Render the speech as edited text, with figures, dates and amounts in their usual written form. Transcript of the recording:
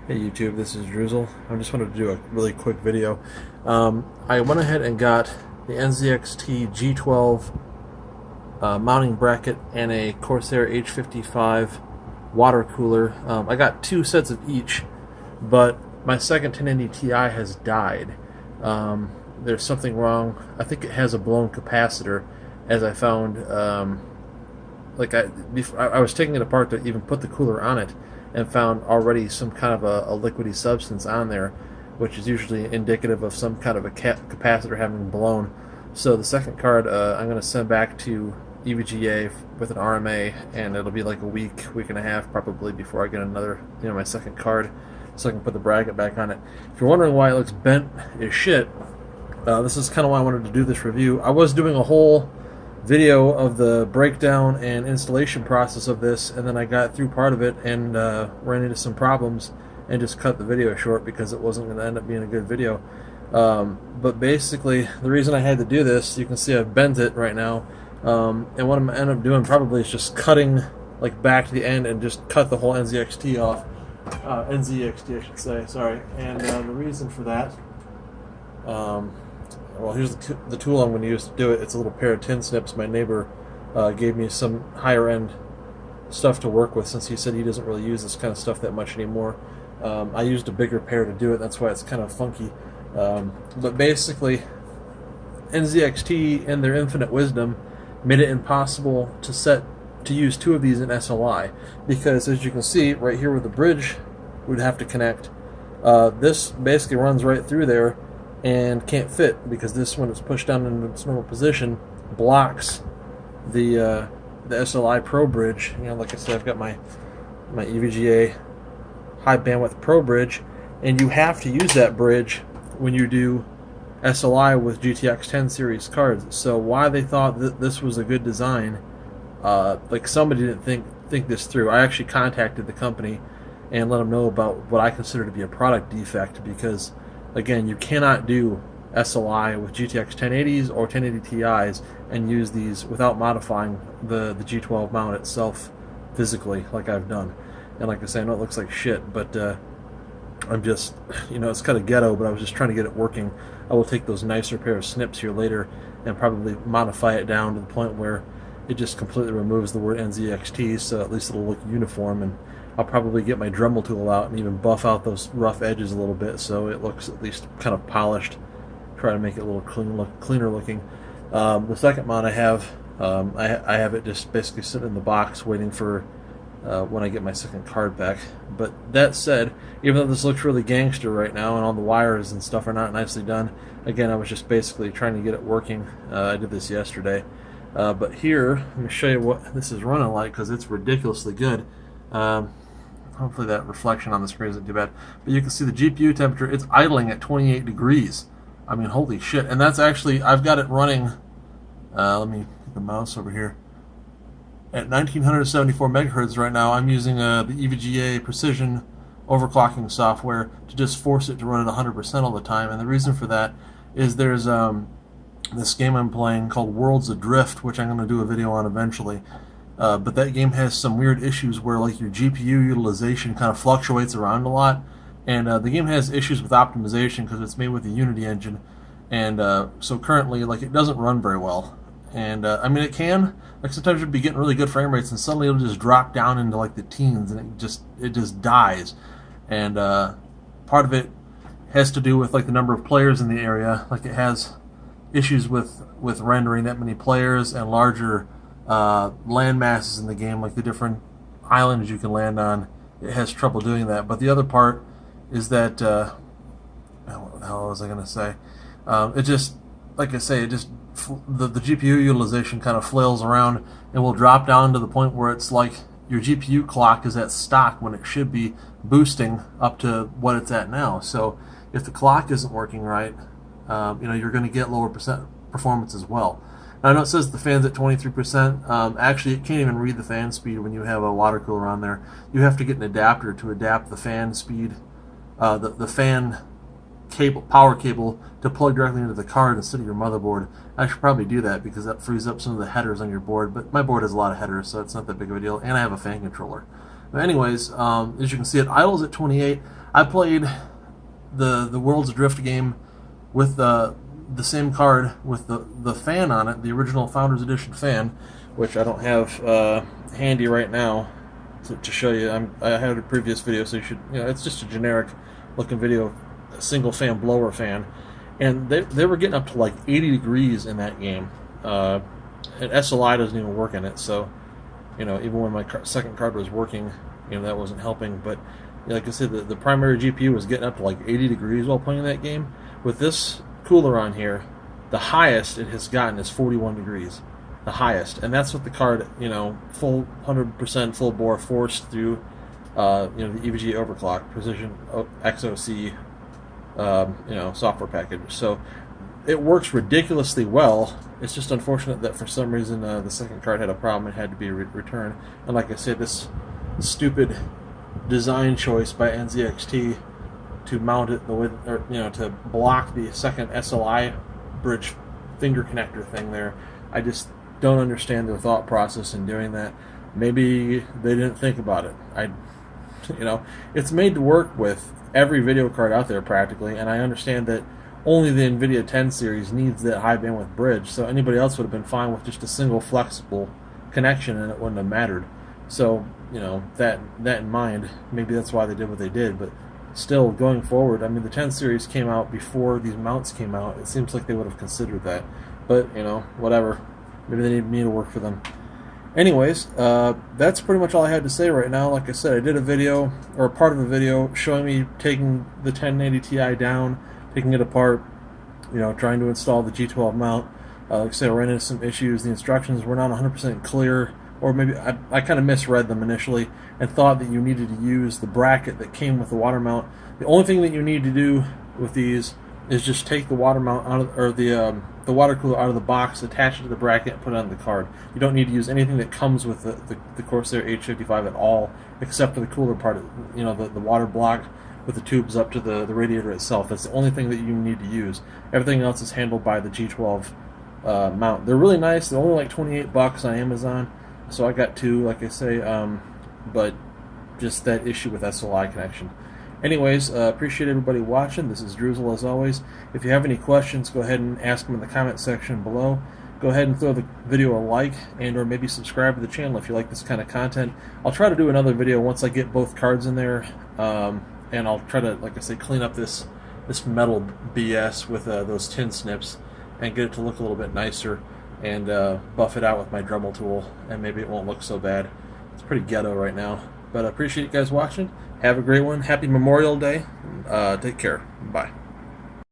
Hey YouTube, this is Drizzle. I just wanted to do a really quick video. I went ahead and got the NZXT G12 mounting bracket and a Corsair H55 water cooler. I got two sets of each, but my second 1090 Ti has died. There's something wrong. I think it has a blown capacitor, as I found. I was taking it apart to even put the cooler on it, and found already some kind of a liquidy substance on there, which is usually indicative of some kind of a capacitor having blown. So the second card I'm going to send back to EVGA with an RMA, and it'll be like a week and a half probably before I get another, my second card, so I can put the bracket back on it. If you're wondering why it looks bent as shit, this is kind of why I wanted to do this review. I was doing a whole video of the breakdown and installation process of this, and then I got through part of it and ran into some problems and just cut the video short because it wasn't going to end up being a good video. But basically, the reason I had to do this, you can see I've bent it right now, and what I'm going to end up doing probably is just cutting like back to the end and just cut the whole NZXT off. NZXT, I should say, sorry. And the reason for that, well, here's the tool I'm going to use to do it. It's a little pair of tin snips. My neighbor gave me some higher end stuff to work with, since he said he doesn't really use this kind of stuff that much anymore. I used a bigger pair to do it. That's why it's kind of funky. But basically, NZXT, in their infinite wisdom, made it impossible to use two of these in SLI, because as you can see right here where the bridge would have to connect, this basically runs right through there and can't fit, because this, when it's pushed down into its normal position, blocks the SLI Pro bridge. Like I said, I've got my EVGA high bandwidth Pro bridge, and you have to use that bridge when you do SLI with GTX 10 series cards. So why they thought that this was a good design, like somebody didn't think this through. I actually contacted the company and let them know about what I consider to be a product defect, because again, you cannot do SLI with GTX 1080s or 1080 Ti's and use these without modifying the G12 mount itself physically, like I've done. And like I say, I know it looks like shit, but I'm just, it's kind of ghetto, but I was just trying to get it working. I will take those nicer pair of snips here later and probably modify it down to the point where it just completely removes the word NZXT, so at least it'll look uniform, and I'll probably get my Dremel tool out and even buff out those rough edges a little bit so it looks at least kind of polished. Try to make it a little cleaner looking. The second mount I have, I have it just basically sitting in the box waiting for when I get my second card back. But that said, even though this looks really gangster right now and all the wires and stuff are not nicely done, again, I was just basically trying to get it working. I did this yesterday. But here, let me show you what this is running like, because it's ridiculously good. Hopefully that reflection on the screen isn't too bad. But you can see the GPU temperature, it's idling at 28 degrees. I mean, holy shit. And that's actually, I've got it running, let me get the mouse over here, at 1974 megahertz right now. I'm using the EVGA precision overclocking software to just force it to run at 100% all the time. And the reason for that is there's this game I'm playing called Worlds Adrift, which I'm going to do a video on eventually. But that game has some weird issues where like your GPU utilization kind of fluctuates around a lot, and the game has issues with optimization because it's made with the Unity engine, and so currently like it doesn't run very well. And I mean, it can, like, sometimes you'll be getting really good frame rates and suddenly it'll just drop down into like the teens, and it just dies. And part of it has to do with like the number of players in the area. Like, it has issues with rendering that many players and larger land masses in the game, like the different islands you can land on. It has trouble doing that. But the other part is that what the hell was I going to say? It just, like I say, it just the GPU utilization kind of flails around and will drop down to the point where it's like your GPU clock is at stock when it should be boosting up to what it's at now. So if the clock isn't working right, you're going to get lower performance as well. Now, I know it says the fan's at 23%. Actually, it can't even read the fan speed when you have a water cooler on there. You have to get an adapter to adapt the fan speed, the fan cable, power cable, to plug directly into the card instead of your motherboard. I should probably do that because that frees up some of the headers on your board, but my board has a lot of headers, so it's not that big of a deal, and I have a fan controller. But anyways, as you can see, it idles at 28. I played the World's Adrift game with the same card with the fan on it, the original Founders Edition fan, which I don't have handy right now to show you. I had a previous video, so you should, it's just a generic looking video, a single fan blower fan, and they were getting up to like 80 degrees in that game. And SLI doesn't even work in it, so even when my second card was working, that wasn't helping. But like I said, the primary GPU was getting up to like 80 degrees while playing that game. With this cooler on here, the highest it has gotten is 41 degrees. The highest, and that's with the card, full 100% full bore forced through, the EVGA overclock precision XOC, software package. So it works ridiculously well. It's just unfortunate that for some reason the second card had a problem and had to be returned. And like I said, this stupid design choice by NZXT to mount it the way, to block the second SLI bridge finger connector thing there, I just don't understand their thought process in doing that. Maybe they didn't think about it. It's made to work with every video card out there practically, and I understand that only the NVIDIA 10 series needs that high bandwidth bridge, so anybody else would have been fine with just a single flexible connection and it wouldn't have mattered. So, that in mind, maybe that's why they did what they did. But still, going forward, I mean, the 10 series came out before these mounts came out. It seems like they would have considered that. But, whatever. Maybe they need me to work for them. Anyways, that's pretty much all I had to say right now. Like I said, I did a video, or part of a video, showing me taking the 1080 Ti down, taking it apart, trying to install the G12 mount. Like I said, I ran into some issues. The instructions were not 100% clear, or maybe I kind of misread them initially and thought that you needed to use the bracket that came with the water mount. The only thing that you need to do with these is just take the water mount out of, or the water cooler out of the box, attach it to the bracket, and put it on the card. You don't need to use anything that comes with the Corsair H55 at all, except for the cooler part, the water block with the tubes up to the radiator itself. That's the only thing that you need to use. Everything else is handled by the G12 mount. They're really nice. They're only like $28 on Amazon, so I got two, like I say, but just that issue with SLI connection. Anyways, appreciate everybody watching. This is Druzel as always. If you have any questions, go ahead and ask them in the comment section below. Go ahead and throw the video a like, and or maybe subscribe to the channel if you like this kind of content. I'll try to do another video once I get both cards in there, and I'll try to, like I say, clean up this metal BS with those tin snips and get it to look a little bit nicer, and buff it out with my Dremel tool, and maybe it won't look so bad. It's pretty ghetto right now. But I appreciate you guys watching. Have a great one. Happy Memorial Day. Take care. Bye.